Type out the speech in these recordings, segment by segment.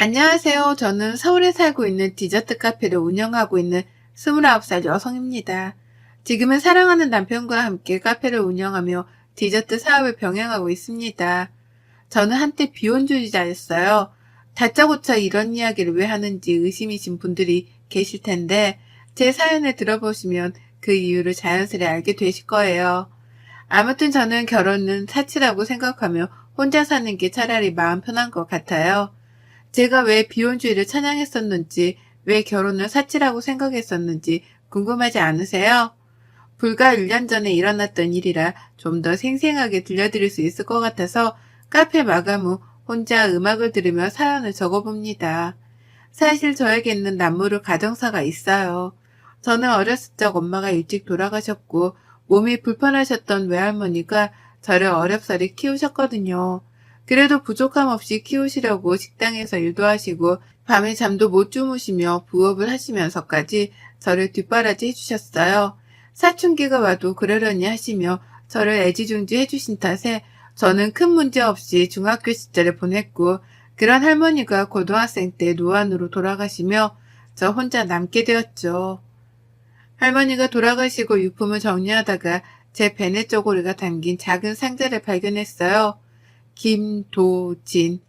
안녕하세요. 저는 서울에 살고 있는 디저트 카페를 운영하고 있는 29살 여성입니다. 지금은 사랑하는 남편과 함께 카페를 운영하며 디저트 사업을 병행하고 있습니다. 저는 한때 비혼주의자였어요. 다짜고짜 이런 이야기를 왜 하는지 의심이신 분들이 계실 텐데 제 사연을 들어보시면 그 이유를 자연스레 알게 되실 거예요. 아무튼 저는 결혼은 사치라고 생각하며 혼자 사는 게 차라리 마음 편한 것 같아요. 제가 왜 비혼주의를 찬양했었는지, 왜 결혼을 사치라고 생각했었는지 궁금하지 않으세요? 불과 1년 전에 일어났던 일이라 좀 더 생생하게 들려드릴 수 있을 것 같아서 카페 마감 후 혼자 음악을 들으며 사연을 적어봅니다. 사실 저에게는 남모를 가정사가 있어요. 저는 어렸을 적 엄마가 일찍 돌아가셨고 몸이 불편하셨던 외할머니가 저를 어렵사리 키우셨거든요. 그래도 부족함 없이 키우시려고 식당에서 일도 하시고 밤에 잠도 못 주무시며 부업을 하시면서까지 저를 뒷바라지 해주셨어요. 사춘기가 와도 그러려니 하시며 저를 애지중지 해주신 탓에 저는 큰 문제 없이 중학교 시절을 보냈고 그런 할머니가 고등학생 때 노안으로 돌아가시며 저 혼자 남게 되었죠. 할머니가 돌아가시고 유품을 정리하다가 제 베네 쪼고리가 담긴 작은 상자를 발견했어요. 김도진이라는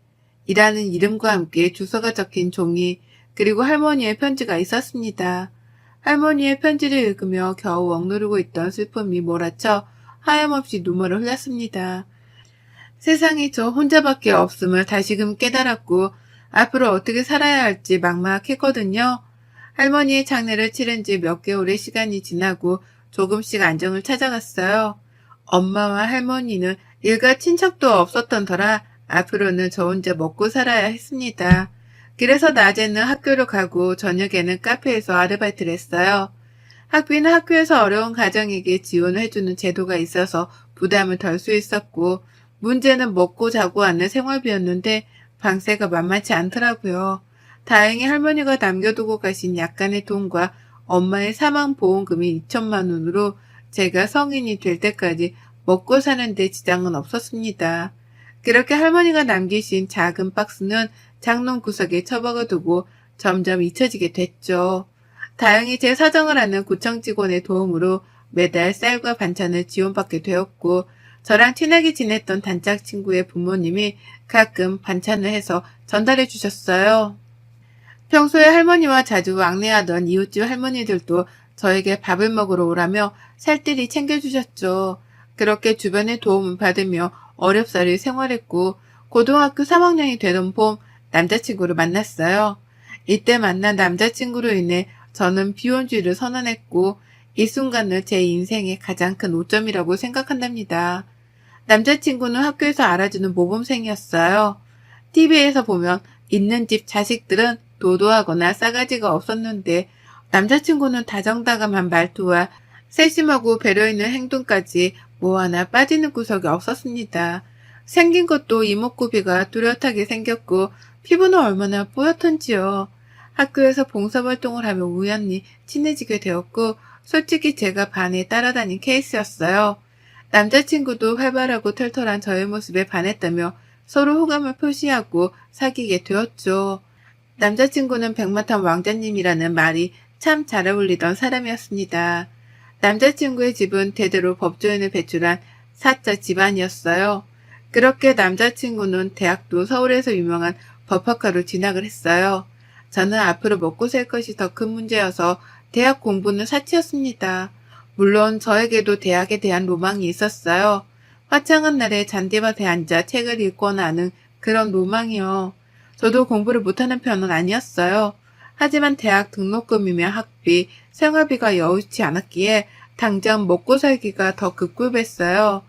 이름과 함께 주소가 적힌 종이 그리고 할머니의 편지가 있었습니다. 할머니의 편지를 읽으며 겨우 억누르고 있던 슬픔이 몰아쳐 하염없이 눈물을 흘렸습니다. 세상에 저 혼자밖에 없음을 다시금 깨달았고 앞으로 어떻게 살아야 할지 막막했거든요. 할머니의 장례를 치른 지 몇 개월의 시간이 지나고 조금씩 안정을 찾아갔어요. 엄마와 할머니는 일가 친척도 없었던 터라 앞으로는 저 혼자 먹고 살아야 했습니다. 그래서 낮에는 학교를 가고 저녁에는 카페에서 아르바이트를 했어요. 학비는 학교에서 어려운 가정에게 지원을 해주는 제도가 있어서 부담을 덜 수 있었고 문제는 먹고 자고 하는 생활비였는데 방세가 만만치 않더라고요. 다행히 할머니가 남겨두고 가신 약간의 돈과 엄마의 사망보험금이 2천만 원으로 제가 성인이 될 때까지 먹고 사는데 지장은 없었습니다. 그렇게 할머니가 남기신 작은 박스는 장롱 구석에 처박아 두고 점점 잊혀지게 됐죠. 다행히 제 사정을 아는 구청 직원의 도움으로 매달 쌀과 반찬을 지원받게 되었고 저랑 친하게 지냈던 단짝 친구의 부모님이 가끔 반찬을 해서 전달해 주셨어요. 평소에 할머니와 자주 왕래하던 이웃집 할머니들도 저에게 밥을 먹으러 오라며 살뜰히 챙겨주셨죠. 그렇게 주변의 도움을 받으며 어렵사리 생활했고 고등학교 3학년이 되던 봄 남자친구를 만났어요. 이때 만난 남자친구로 인해 저는 비혼주의를 선언했고 이 순간을 제 인생의 가장 큰 오점이라고 생각한답니다. 남자친구는 학교에서 알아주는 모범생이었어요. TV에서 보면 있는 집 자식들은 도도하거나 싸가지가 없었는데 남자친구는 다정다감한 말투와 세심하고 배려 있는 행동까지 뭐 하나 빠지는 구석이 없었습니다. 생긴 것도 이목구비가 뚜렷하게 생겼고 피부는 얼마나 뽀얗던지요. 학교에서 봉사활동을 하며 우연히 친해지게 되었고 솔직히 제가 반에 따라다닌 케이스였어요. 남자친구도 활발하고 털털한 저의 모습에 반했다며 서로 호감을 표시하고 사귀게 되었죠. 남자친구는 백마탄 왕자님이라는 말이 참 잘 어울리던 사람이었습니다. 남자친구의 집은 대대로 법조인을 배출한 사자 집안이었어요. 그렇게 남자친구는 대학도 서울에서 유명한 법학과로 진학을 했어요. 저는 앞으로 먹고 살 것이 더 큰 문제여서 대학 공부는 사치였습니다. 물론 저에게도 대학에 대한 로망이 있었어요. 화창한 날에 잔디밭에 앉아 책을 읽거나 하는 그런 로망이요. 저도 공부를 못하는 편은 아니었어요. 하지만 대학 등록금이며 학비, 생활비가 여의치 않았기에 당장 먹고 살기가 더 급급했어요.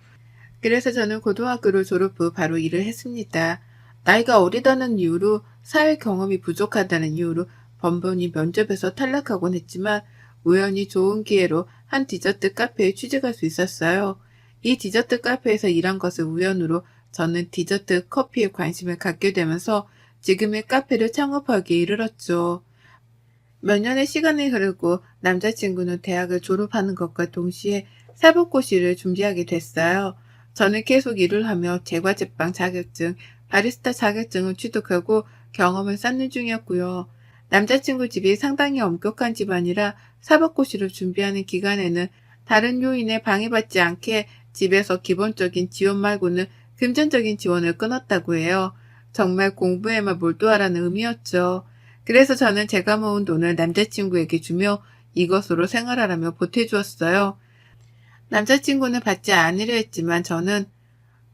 그래서 저는 고등학교를 졸업 후 바로 일을 했습니다. 나이가 어리다는 이유로 사회 경험이 부족하다는 이유로 번번이 면접에서 탈락하곤 했지만 우연히 좋은 기회로 한 디저트 카페에 취직할 수 있었어요. 이 디저트 카페에서 일한 것을 우연으로 저는 디저트 커피에 관심을 갖게 되면서 지금의 카페를 창업하기에 이르렀죠. 몇 년의 시간이 흐르고 남자친구는 대학을 졸업하는 것과 동시에 사법고시를 준비하게 됐어요. 저는 계속 일을 하며 제과제빵 자격증, 바리스타 자격증을 취득하고 경험을 쌓는 중이었고요. 남자친구 집이 상당히 엄격한 집안이라 사법고시를 준비하는 기간에는 다른 요인에 방해받지 않게 집에서 기본적인 지원 말고는 금전적인 지원을 끊었다고 해요. 정말 공부에만 몰두하라는 의미였죠. 그래서 저는 제가 모은 돈을 남자친구에게 주며 이것으로 생활하라며 보태주었어요. 남자친구는 받지 않으려 했지만 저는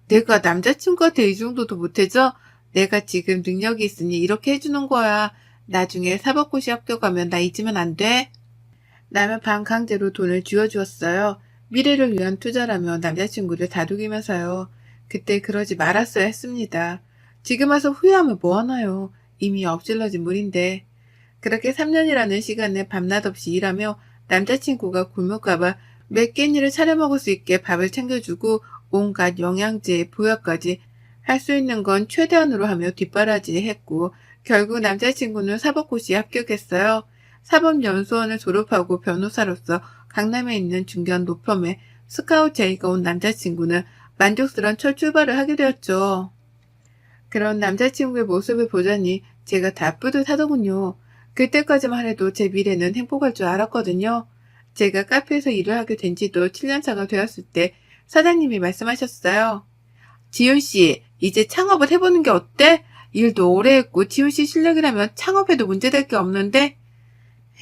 내가 남자친구한테 이 정도도 못해줘? 내가 지금 능력이 있으니 이렇게 해주는 거야. 나중에 사법고시 합격하면 나 잊으면 안 돼? 라며 반강제로 돈을 쥐어주었어요. 미래를 위한 투자라며 남자친구를 다독이면서요. 그때 그러지 말았어야 했습니다. 지금 와서 후회하면 뭐하나요? 이미 엎질러진 물인데. 그렇게 3년이라는 시간을 밤낮 없이 일하며 남자친구가 굶을까봐 몇 끼니를 차려 먹을 수 있게 밥을 챙겨주고 온갖 영양제, 보약까지 할 수 있는 건 최대한으로 하며 뒷바라지 했고 결국 남자친구는 사법고시에 합격했어요. 사법연수원을 졸업하고 변호사로서 강남에 있는 중견 로펌에 스카우트 제의가 온 남자친구는 만족스러운 첫 출발을 하게 되었죠. 그런 남자친구의 모습을 보자니 제가 다 뿌듯하더군요. 그때까지만 해도 제 미래는 행복할 줄 알았거든요. 제가 카페에서 일을 하게 된 지도 7년차가 되었을 때 사장님이 말씀하셨어요. 지훈씨, 이제 창업을 해보는 게 어때? 일도 오래 했고 지훈씨 실력이라면 창업해도 문제될 게 없는데?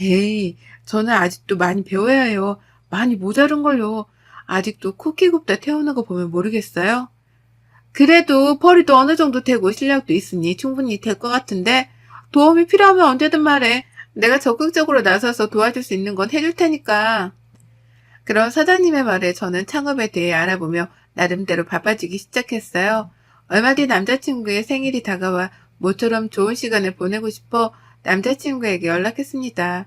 에이, 저는 아직도 많이 배워야 해요. 많이 모자른걸요. 아직도 쿠키 굽다 태우는 거 보면 모르겠어요? 그래도 벌이도 어느 정도 되고 실력도 있으니 충분히 될 것 같은데 도움이 필요하면 언제든 말해. 내가 적극적으로 나서서 도와줄 수 있는 건 해줄 테니까. 그런 사장님의 말에 저는 창업에 대해 알아보며 나름대로 바빠지기 시작했어요. 얼마 뒤 남자친구의 생일이 다가와 모처럼 좋은 시간을 보내고 싶어 남자친구에게 연락했습니다.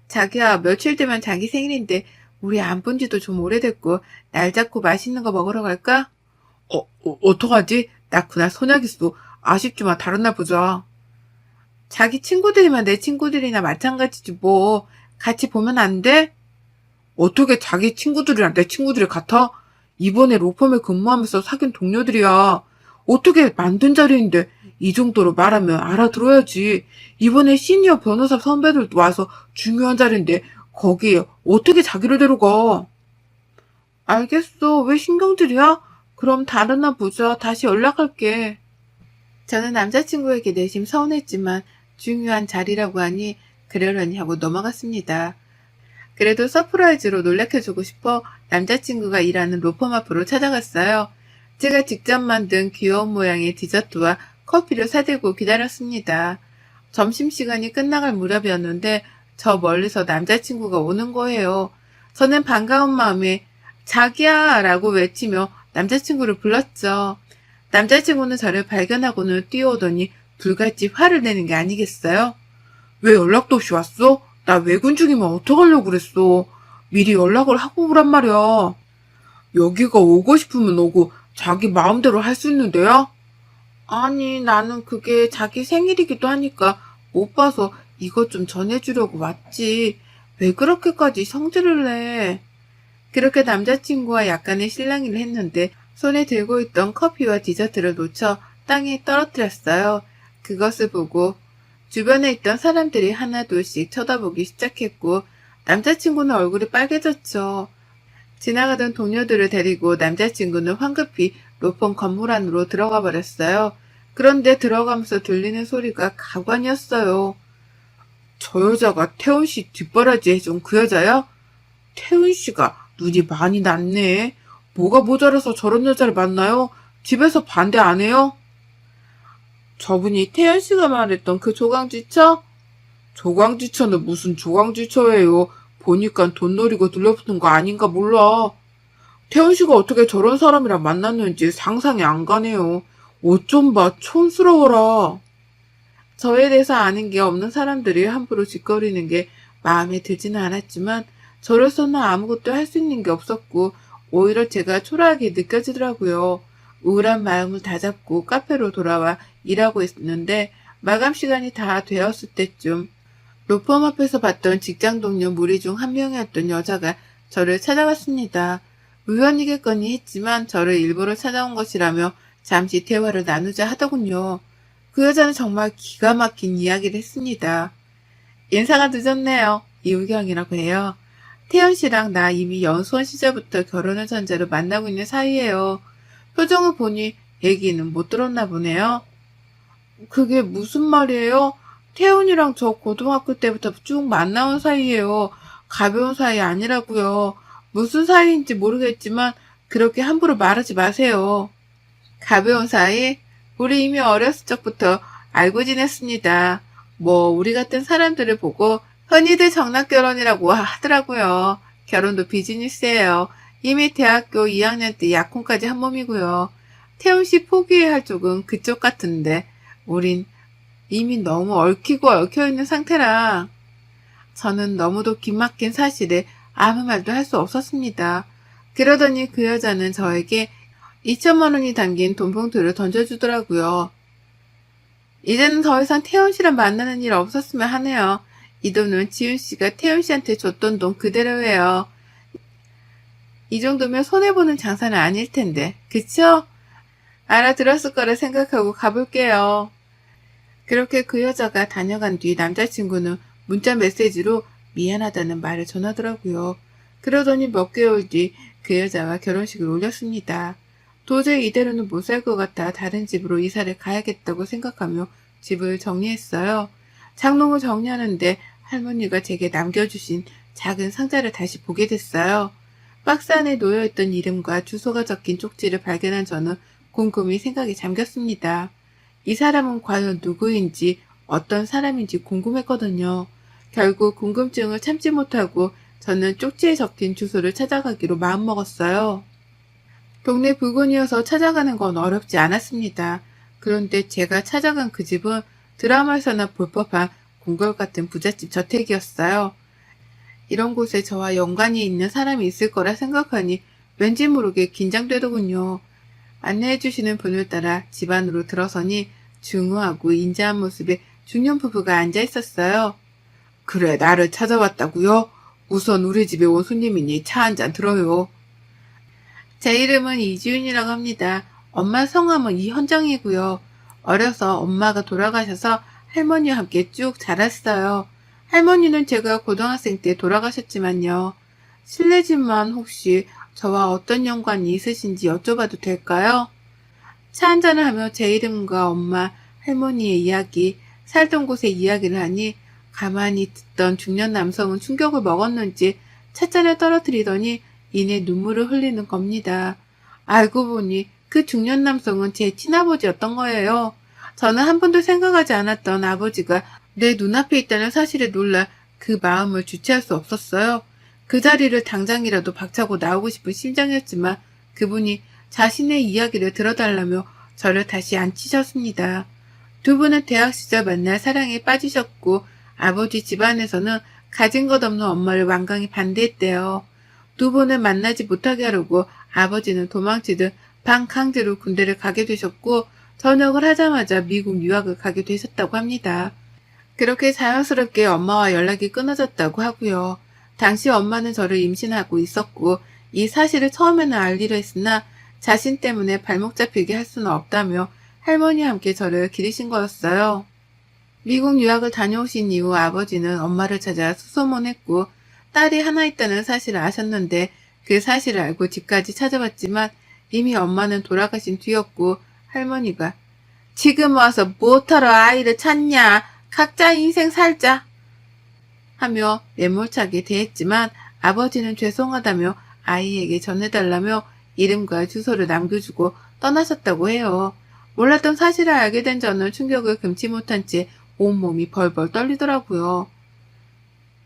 자기야, 며칠 뒤면 자기 생일인데 우리 안 본 지도 좀 오래됐고 날 잡고 맛있는 거 먹으러 갈까? 어떡하지? 나 그날 선약 있어. 아쉽지만 다른 날 보자. 자기 친구들이면 내 친구들이나 마찬가지지 뭐. 같이 보면 안 돼? 어떻게 자기 친구들이랑 내 친구들이 같아? 이번에 로펌에 근무하면서 사귄 동료들이야. 어떻게 만든 자리인데 이 정도로 말하면 알아들어야지. 이번에 시니어 변호사 선배들도 와서 중요한 자리인데 거기에 어떻게 자기를 데려가? 알겠어. 왜 신경질이야? 그럼 다른 날 보자. 다시 연락할게. 저는 남자친구에게 내심 서운했지만 중요한 자리라고 하니 그러려니 하고 넘어갔습니다. 그래도 서프라이즈로 놀래켜주고 싶어 남자친구가 일하는 로펌 앞으로 찾아갔어요. 제가 직접 만든 귀여운 모양의 디저트와 커피를 사들고 기다렸습니다. 점심시간이 끝나갈 무렵이었는데 저 멀리서 남자친구가 오는 거예요. 저는 반가운 마음에 자기야 라고 외치며 남자친구를 불렀죠. 남자친구는 저를 발견하고는 뛰어오더니 불같이 화를 내는 게 아니겠어요? 왜 연락도 없이 왔어? 나 외근 중이면 어떡하려고 그랬어. 미리 연락을 하고 오란 말이야. 여기가 오고 싶으면 오고 자기 마음대로 할 수 있는 데야? 아니, 나는 그게 자기 생일이기도 하니까 못 봐서 이것 좀 전해주려고 왔지. 왜 그렇게까지 성질을 내? 그렇게 남자친구와 약간의 실랑이를 했는데 손에 들고 있던 커피와 디저트를 놓쳐 땅에 떨어뜨렸어요. 그것을 보고 주변에 있던 사람들이 하나둘씩 쳐다보기 시작했고 남자친구는 얼굴이 빨개졌죠. 지나가던 동료들을 데리고 남자친구는 황급히 로펌 건물 안으로 들어가 버렸어요. 그런데 들어가면서 들리는 소리가 가관이었어요. 저 여자가 태훈 씨 뒷바라지 해준 그 여자야? 태훈 씨가 눈이 많이 났네. 뭐가 모자라서 저런 여자를 만나요? 집에서 반대 안 해요? 저분이 태연 씨가 말했던 그 조강지처? 조강지처는 무슨 조강지처예요. 보니까 돈 노리고 들려붙은 거 아닌가 몰라. 태연 씨가 어떻게 저런 사람이랑 만났는지 상상이 안 가네요. 옷 좀 봐, 촌스러워라. 저에 대해서 아는 게 없는 사람들이 함부로 짓거리는 게 마음에 들지는 않았지만 저로서는 아무것도 할 수 있는 게 없었고 오히려 제가 초라하게 느껴지더라고요. 우울한 마음을 다잡고 카페로 돌아와 일하고 있는데 마감 시간이 다 되었을 때쯤 로펌 앞에서 봤던 직장 동료 무리 중 한 명이었던 여자가 저를 찾아왔습니다. 우연이겠거니 했지만 저를 일부러 찾아온 것이라며 잠시 대화를 나누자 하더군요. 그 여자는 정말 기가 막힌 이야기를 했습니다. 인사가 늦었네요. 이우경이라고 해요. 태연 씨랑 나 이미 연수원 시절부터 결혼을 전제로 만나고 있는 사이예요. 표정을 보니 얘기는 못 들었나 보네요. 그게 무슨 말이에요? 태훈이랑 저 고등학교 때부터 쭉 만나온 사이예요. 가벼운 사이 아니라고요. 무슨 사이인지 모르겠지만 그렇게 함부로 말하지 마세요. 가벼운 사이? 우리 이미 어렸을 적부터 알고 지냈습니다. 뭐 우리 같은 사람들을 보고 흔히들 정락결혼이라고 하더라고요. 결혼도 비즈니스예요. 이미 대학교 2학년 때 약혼까지 한 몸이고요. 태훈 씨 포기해야 할 쪽은 그쪽 같은데 우린 이미 너무 얽히고 얽혀있는 상태라 저는 너무도 기막힌 사실에 아무 말도 할 수 없었습니다. 그러더니 그 여자는 저에게 2천만 원이 담긴 돈봉투를 던져주더라고요. 이제는 더 이상 태훈 씨랑 만나는 일 없었으면 하네요. 이 돈은 지훈 씨가 태훈 씨한테 줬던 돈 그대로예요. 이 정도면 손해보는 장사는 아닐 텐데, 그쵸? 알아들었을 거라 생각하고 가볼게요. 그렇게 그 여자가 다녀간 뒤 남자친구는 문자 메시지로 미안하다는 말을 전하더라고요. 그러더니 몇 개월 뒤 그 여자와 결혼식을 올렸습니다. 도저히 이대로는 못 살 것 같아 다른 집으로 이사를 가야겠다고 생각하며 집을 정리했어요. 장롱을 정리하는데 할머니가 제게 남겨주신 작은 상자를 다시 보게 됐어요. 박스 안에 놓여있던 이름과 주소가 적힌 쪽지를 발견한 저는 곰곰이 생각에 잠겼습니다. 이 사람은 과연 누구인지 어떤 사람인지 궁금했거든요. 결국 궁금증을 참지 못하고 저는 쪽지에 적힌 주소를 찾아가기로 마음먹었어요. 동네 부근이어서 찾아가는 건 어렵지 않았습니다. 그런데 제가 찾아간 그 집은 드라마에서나 볼 법한 궁궐 같은 부잣집 저택이었어요. 이런 곳에 저와 연관이 있는 사람이 있을 거라 생각하니 왠지 모르게 긴장되더군요. 안내해주시는 분을 따라 집 안으로 들어서니 중후하고 인자한 모습의 중년 부부가 앉아 있었어요. 그래, 나를 찾아왔다고요? 우선 우리 집에 온 손님이니 차 한 잔 들어요. 제 이름은 이지윤이라고 합니다. 엄마 성함은 이현정이고요. 어려서 엄마가 돌아가셔서 할머니와 함께 쭉 자랐어요. 할머니는 제가 고등학생 때 돌아가셨지만요. 실례지만 혹시 저와 어떤 연관이 있으신지 여쭤봐도 될까요? 차 한잔을 하며 제 이름과 엄마, 할머니의 이야기, 살던 곳의 이야기를 하니 가만히 듣던 중년 남성은 충격을 먹었는지 찻잔을 떨어뜨리더니 이내 눈물을 흘리는 겁니다. 알고 보니 그 중년 남성은 제 친아버지였던 거예요. 저는 한 번도 생각하지 않았던 아버지가 내 눈앞에 있다는 사실에 놀라 그 마음을 주체할 수 없었어요. 그 자리를 당장이라도 박차고 나오고 싶은 심정이었지만 그분이 자신의 이야기를 들어달라며 저를 다시 앉히셨습니다. 두 분은 대학 시절 만나 사랑에 빠지셨고 아버지 집안에서는 가진 것 없는 엄마를 완강히 반대했대요. 두 분을 만나지 못하게 하려고 아버지는 도망치듯 반강제로 군대를 가게 되셨고 전역을 하자마자 미국 유학을 가게 되셨다고 합니다. 그렇게 자연스럽게 엄마와 연락이 끊어졌다고 하고요. 당시 엄마는 저를 임신하고 있었고 이 사실을 처음에는 알리려 했으나 자신 때문에 발목 잡히게 할 수는 없다며 할머니와 함께 저를 기르신 거였어요. 미국 유학을 다녀오신 이후 아버지는 엄마를 찾아 수소문했고 딸이 하나 있다는 사실을 아셨는데 그 사실을 알고 집까지 찾아왔지만 이미 엄마는 돌아가신 뒤였고 할머니가 지금 와서 뭐하러 아이를 찾냐 각자 인생 살자 하며 매몰차게 대했지만 아버지는 죄송하다며 아이에게 전해달라며 이름과 주소를 남겨주고 떠나셨다고 해요. 몰랐던 사실을 알게 된 저는 충격을 금치 못한 채 온몸이 벌벌 떨리더라고요.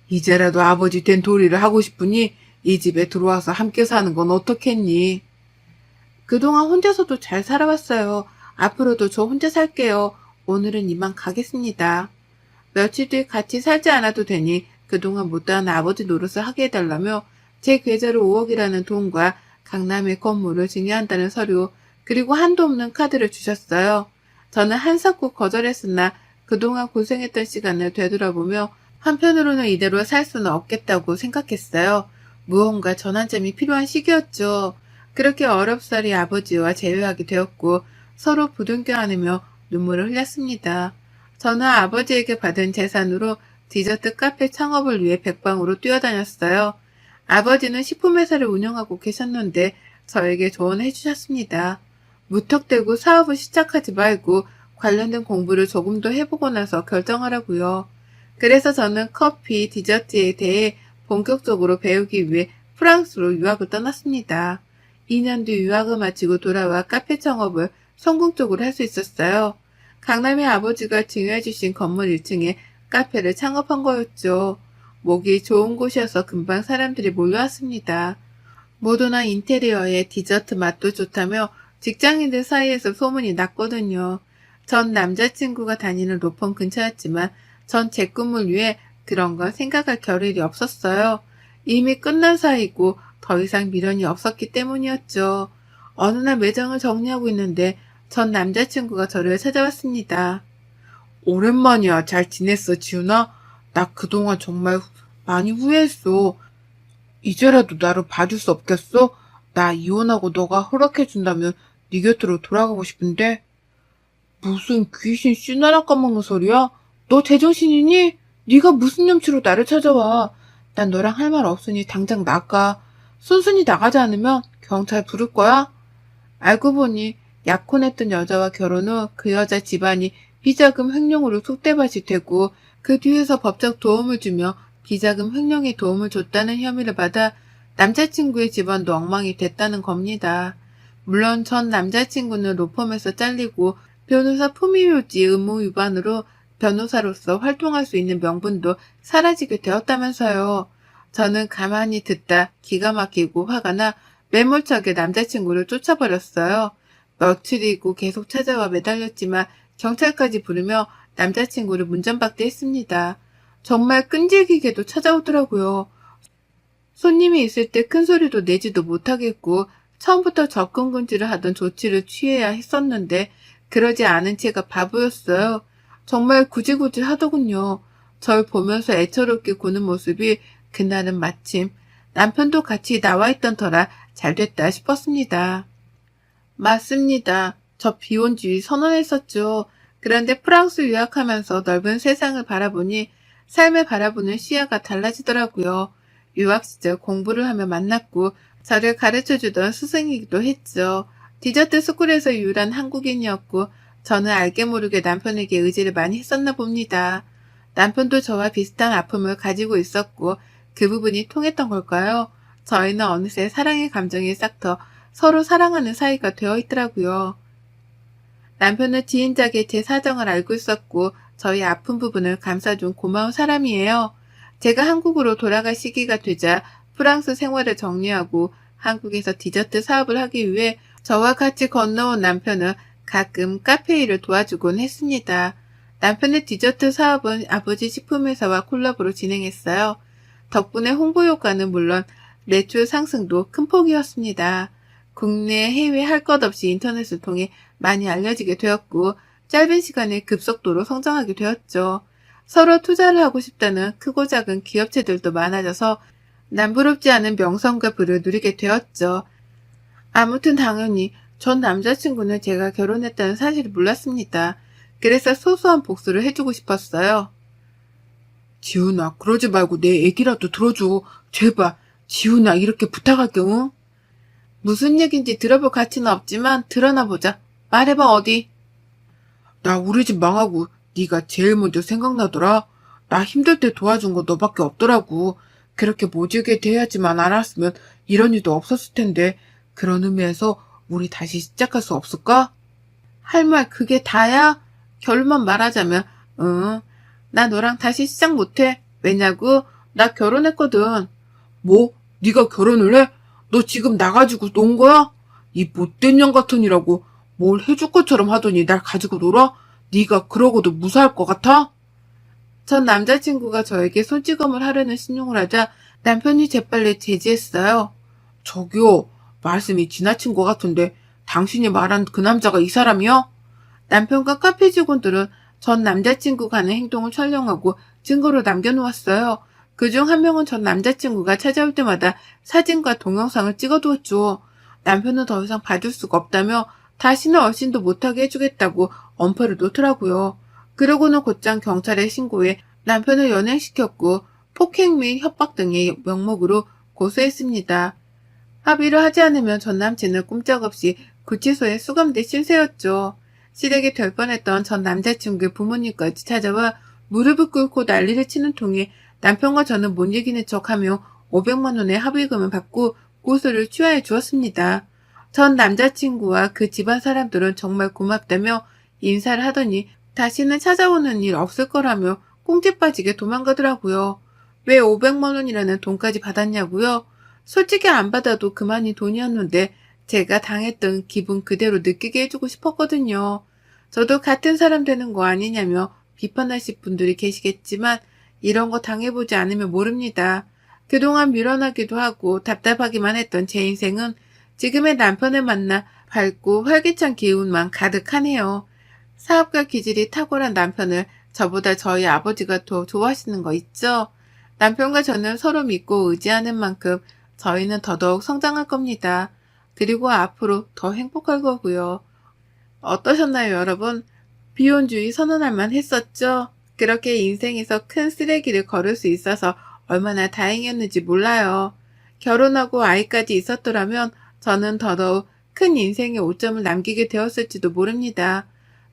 이제라도 아버지 된 도리를 하고 싶으니 이 집에 들어와서 함께 사는 건 어떻겠니? 그동안 혼자서도 잘 살아왔어요. 앞으로도 저 혼자 살게요. 오늘은 이만 가겠습니다. 며칠 뒤 같이 살지 않아도 되니 그동안 못다한 아버지 노릇을 하게 해달라며 제 계좌로 5억이라는 돈과 강남의 건물을 증여한다는 서류 그리고 한도 없는 카드를 주셨어요. 저는 한석국 거절했으나 그동안 고생했던 시간을 되돌아보며 한편으로는 이대로 살 수는 없겠다고 생각했어요. 무언가 전환점이 필요한 시기였죠. 그렇게 어렵사리 아버지와 재회하게 되었고 서로 부둥켜 안으며 눈물을 흘렸습니다. 저는 아버지에게 받은 재산으로 디저트 카페 창업을 위해 백방으로 뛰어다녔어요. 아버지는 식품회사를 운영하고 계셨는데 저에게 조언해 주셨습니다. 무턱대고 사업을 시작하지 말고 관련된 공부를 조금 더 해보고 나서 결정하라고요. 그래서 저는 커피, 디저트에 대해 본격적으로 배우기 위해 프랑스로 유학을 떠났습니다. 2년 뒤 유학을 마치고 돌아와 카페 창업을 성공적으로 할 수 있었어요. 강남의 아버지가 증여해 주신 건물 1층에 카페를 창업한 거였죠. 목이 좋은 곳이어서 금방 사람들이 몰려왔습니다. 모더나 인테리어에 디저트 맛도 좋다며 직장인들 사이에서 소문이 났거든요. 전 남자친구가 다니는 로펌 근처였지만 전 제 꿈을 위해 그런 건 생각할 겨를이 없었어요. 이미 끝난 사이고 더 이상 미련이 없었기 때문이었죠. 어느 날 매장을 정리하고 있는데 전 남자친구가 저를 찾아왔습니다. 오랜만이야. 잘 지냈어, 지훈아? 나 그동안 정말 많이 후회했어. 이제라도 나를 봐줄 수 없겠어? 나 이혼하고 너가 허락해준다면 네 곁으로 돌아가고 싶은데. 무슨 귀신 씨나라 까먹는 소리야? 너 제정신이니? 네가 무슨 염치로 나를 찾아와. 난 너랑 할 말 없으니 당장 나가. 순순히 나가지 않으면 경찰 부를 거야? 알고 보니 약혼했던 여자와 결혼 후 그 여자 집안이 비자금 횡령으로 속대밭이 되고 그 뒤에서 법적 도움을 주며 비자금 횡령에 도움을 줬다는 혐의를 받아 남자친구의 집안도 엉망이 됐다는 겁니다. 물론 전 남자친구는 로펌에서 잘리고 변호사 품위유지 의무 위반으로 변호사로서 활동할 수 있는 명분도 사라지게 되었다면서요. 저는 가만히 듣다 기가 막히고 화가 나 매몰차게 남자친구를 쫓아버렸어요. 며칠이고 계속 찾아와 매달렸지만 경찰까지 부르며 남자친구를 문전박대 했습니다. 정말 끈질기게도 찾아오더라고요. 손님이 있을 때 큰 소리도 내지도 못하겠고 처음부터 접근금지를 하던 조치를 취해야 했었는데 그러지 않은 채가 바보였어요. 정말 구질구질 하더군요. 절 보면서 애처롭게 구는 모습이 그날은 마침 남편도 같이 나와 있던 터라 잘 됐다 싶었습니다. 맞습니다. 저 비혼주의 선언했었죠. 그런데 프랑스 유학하면서 넓은 세상을 바라보니 삶을 바라보는 시야가 달라지더라고요. 유학 시절 공부를 하며 만났고 저를 가르쳐주던 스승이기도 했죠. 디저트 스쿨에서 유일한 한국인이었고 저는 알게 모르게 남편에게 의지를 많이 했었나 봅니다. 남편도 저와 비슷한 아픔을 가지고 있었고 그 부분이 통했던 걸까요? 저희는 어느새 사랑의 감정이 싹터 서로 사랑하는 사이가 되어 있더라고요. 남편은 지인작에 제 사정을 알고 있었고 저희 아픈 부분을 감싸준 고마운 사람이에요. 제가 한국으로 돌아갈 시기가 되자 프랑스 생활을 정리하고 한국에서 디저트 사업을 하기 위해 저와 같이 건너온 남편은 가끔 카페 일을 도와주곤 했습니다. 남편의 디저트 사업은 아버지 식품회사와 콜라보로 진행했어요. 덕분에 홍보 효과는 물론 매출 상승도 큰 폭이었습니다. 국내 해외 할 것 없이 인터넷을 통해 많이 알려지게 되었고 짧은 시간에 급속도로 성장하게 되었죠. 서로 투자를 하고 싶다는 크고 작은 기업체들도 많아져서 남부럽지 않은 명성과 부를 누리게 되었죠. 아무튼 당연히 전 남자친구는 제가 결혼했다는 사실을 몰랐습니다. 그래서 소소한 복수를 해주고 싶었어요. 지훈아, 그러지 말고 내 얘기라도 들어줘. 제발, 지훈아, 이렇게 부탁할게, 응? 무슨 얘긴지 들어볼 가치는 없지만 드러나 보자. 말해봐, 어디? 나 우리 집 망하고 네가 제일 먼저 생각나더라. 나 힘들 때 도와준 거 너밖에 없더라고. 그렇게 모질게 대하지만 않았으면 이런 일도 없었을 텐데 그런 의미에서 우리 다시 시작할 수 없을까? 할 말 그게 다야? 결론만 말하자면 응. 나 너랑 다시 시작 못해. 왜냐고? 나 결혼했거든. 뭐? 네가 결혼을 해? 너 지금 나가지고 논 거야? 이 못된 년 같으니라고 뭘 해줄 것처럼 하더니 날 가지고 놀아? 네가 그러고도 무사할 것 같아? 전 남자친구가 저에게 손찌검을 하려는 신용을 하자 남편이 재빨리 제지했어요. 저기요, 말씀이 지나친 것 같은데 당신이 말한 그 남자가 이 사람이요? 남편과 카페 직원들은 전 남자친구가 하는 행동을 촬영하고 증거로 남겨놓았어요. 그중 한 명은 전 남자친구가 찾아올 때마다 사진과 동영상을 찍어두었죠. 남편은 더 이상 봐줄 수가 없다며 다시는 얼씬도 못하게 해주겠다고 엄포를 놓더라고요. 그러고는 곧장 경찰에 신고해 남편을 연행시켰고 폭행 및 협박 등의 명목으로 고소했습니다. 합의를 하지 않으면 전 남친은 꼼짝없이 구치소에 수감될 신세였죠. 시댁이 될 뻔했던 전 남자친구의 부모님까지 찾아와 무릎을 꿇고 난리를 치는 통에 남편과 저는 못 이기는 척하며 500만 원의 합의금을 받고 고소를 취하해 주었습니다. 전 남자친구와 그 집안 사람들은 정말 고맙다며 인사를 하더니 다시는 찾아오는 일 없을 거라며 꽁지 빠지게 도망가더라고요. 왜 500만 원이라는 돈까지 받았냐고요? 솔직히 안 받아도 그만인 돈이었는데 제가 당했던 기분 그대로 느끼게 해주고 싶었거든요. 저도 같은 사람 되는 거 아니냐며 비판하실 분들이 계시겠지만 이런 거 당해보지 않으면 모릅니다. 그동안 밀어나기도 하고 답답하기만 했던 제 인생은 지금의 남편을 만나 밝고 활기찬 기운만 가득하네요. 사업가 기질이 탁월한 남편을 저보다 저희 아버지가 더 좋아하시는 거 있죠? 남편과 저는 서로 믿고 의지하는 만큼 저희는 더더욱 성장할 겁니다. 그리고 앞으로 더 행복할 거고요. 어떠셨나요, 여러분? 비혼주의 선언할 만 했었죠? 그렇게 인생에서 큰 쓰레기를 걸을 수 있어서 얼마나 다행이었는지 몰라요. 결혼하고 아이까지 있었더라면 저는 더더욱 큰 인생의 오점을 남기게 되었을지도 모릅니다.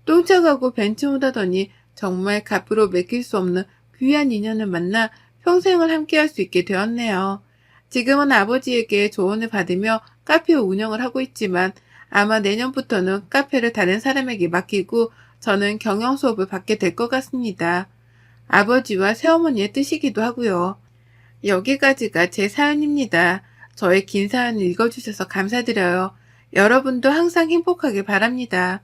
똥차가고 벤츠못하더니 정말 값으로 맡길 수 없는 귀한 인연을 만나 평생을 함께할 수 있게 되었네요. 지금은 아버지에게 조언을 받으며 카페 운영을 하고 있지만 아마 내년부터는 카페를 다른 사람에게 맡기고 저는 경영 수업을 받게 될 것 같습니다. 아버지와 새어머니의 뜻이기도 하고요. 여기까지가 제 사연입니다. 저의 긴 사연을 읽어주셔서 감사드려요. 여러분도 항상 행복하길 바랍니다.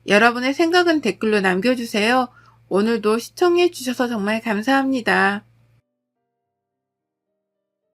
여러분의 생각은 댓글로 남겨주세요. 오늘도 시청해주셔서 정말 감사합니다.